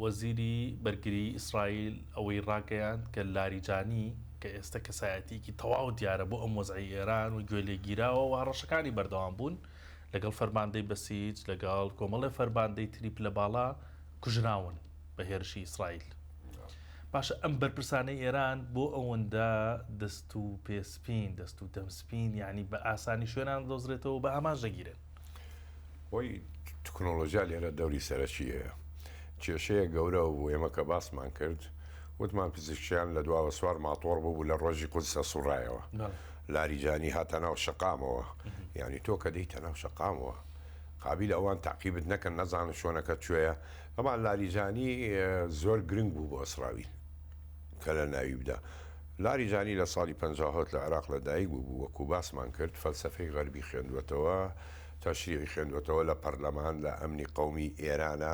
وەزیری بەرگری ئیسرائیل ئەوەی ڕاگەیاند کە لاریجانی کە ئێستا کەسایەتیکی تەواو دیارە بۆ ئەم وەزعی ئێران و گوێ لێگیراوە و هەڕەشەکانی بەردەوام بوون لەگەڵ فەرماندەی بەسیج لەگەڵ کۆمەڵی فەرماندەی تریپ لە باڵا کوژراون بە هێرشی ئیسرائیل. باشە ئەم بەرپرسانەی ئێران بۆ ئەوەندە دەست و پێسپین دەست و دەمسپین یعنی بە ئاسانی شوێنان دۆزرێتەوە بە هەمان ژەگیرن. وەی تکنۆلۆژیا لێرە دەوری سەرەکیەیە کێشەیە گەورە و ئێمە کە باسمان کرد وتمان پزیشکیان لە دواوە سوار ماتۆڕ بوو لە ڕۆژی قودسە سوڕایەوە لاریجانی هاتە ناو شەقامەوە یعنی تۆ کە دەیتە ناو شەقامەوە قابل ئەوان تاقیبت نەکەن نەزانن شوۆنەکە کوێیە ئەمان لاریجانی زۆر گرنگ بوو بۆ ئیسرائیل کە لە ناوی بدا. لاریجانی لە ساڵی 50 لە عێراق لەدایک بوو وەکو باسمان کرد فەلسەفەی غەربی خوێندوێتەوە تەشریعی خوێندوێتەوە لە پەرلەمان لە ئەمنی قەومی ئێرانە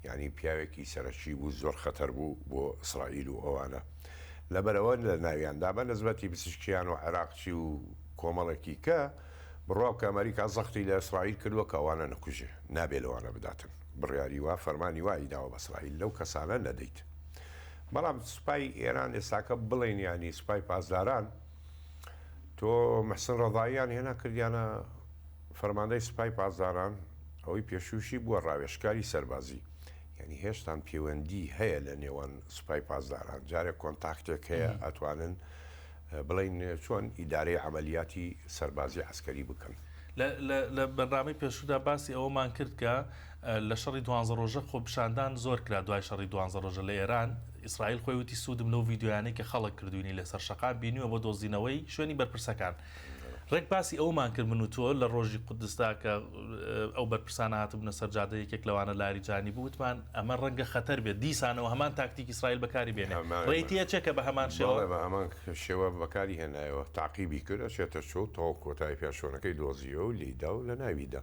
یعنی پیاوێکی سەرەکی بوو زۆر خەتەر بوو بۆ ئیسرائیل و ئەوانە لەبەرەوە لە ناویاندا بە نسبەتی پزیشکیان و عێراقچی و کۆمەڵێکی کە بڕاو کە ئەمریکا زەختی لە ئیسرائیل کردووە کە ئەوانە نەکوژێ نابێ لەوانە بداتن بڕیاری وا فەرمانی وای داوە بە ئیسرائیل لەو کەسانە نەدەیت. بەڵام سوپای ئێران ئێستاکە بڵێن ینی سوپای پاسداران تۆ محسن ڕەضاییان هێنا کردیانە فەرماندەی سوپای پاسداران ئەوەی پێشوشی بووە ڕاوێژکاری سەربازی یعنی هێشتان پەیوەندی هەیە لە نێوان سوپای پاسداران جارێک کۆنتاکتێک هەیە ئەتوانن بڵین چۆن ئیدارەی عملیاتی سەربازی عسکەری بکەن. لە بەرنامەی پێشودا باسی ئەوەمان کرد کە لە شەڕی 12 ڕۆژە خۆپشاندان زۆر کرا دوای شەڕی 12 ڕۆژە لە ئێران ئیسرائیل خۆی وتی سوودم لەو ڤیددیویانەی کە خەڵک کردوینی لەسەر شەقام بینیوە بۆ دۆزینەوەی شوێنی بەرپرسەکان. ڕێک باسی ئەومان کرد من و تۆ لە ڕۆژی قودستا کە ئەو بەرپرسانە هاتبوونە سەرجادە یەکێک لەوانە لاریجانی بووتمان ئەمە ڕەنگە خەتەر بێت دیسانەوە هەمان تاکتیک ئیسرائیل بەکاری بێنێ ڕێتیە چێکە بە هەمان شێوە هەمان شێوە بەکاری هێنایەوە تاقیبی کردە چێتە شۆ تەواو کۆتایی پێشۆنەکەی دۆزیەوە و لیدا و لە ناویدا.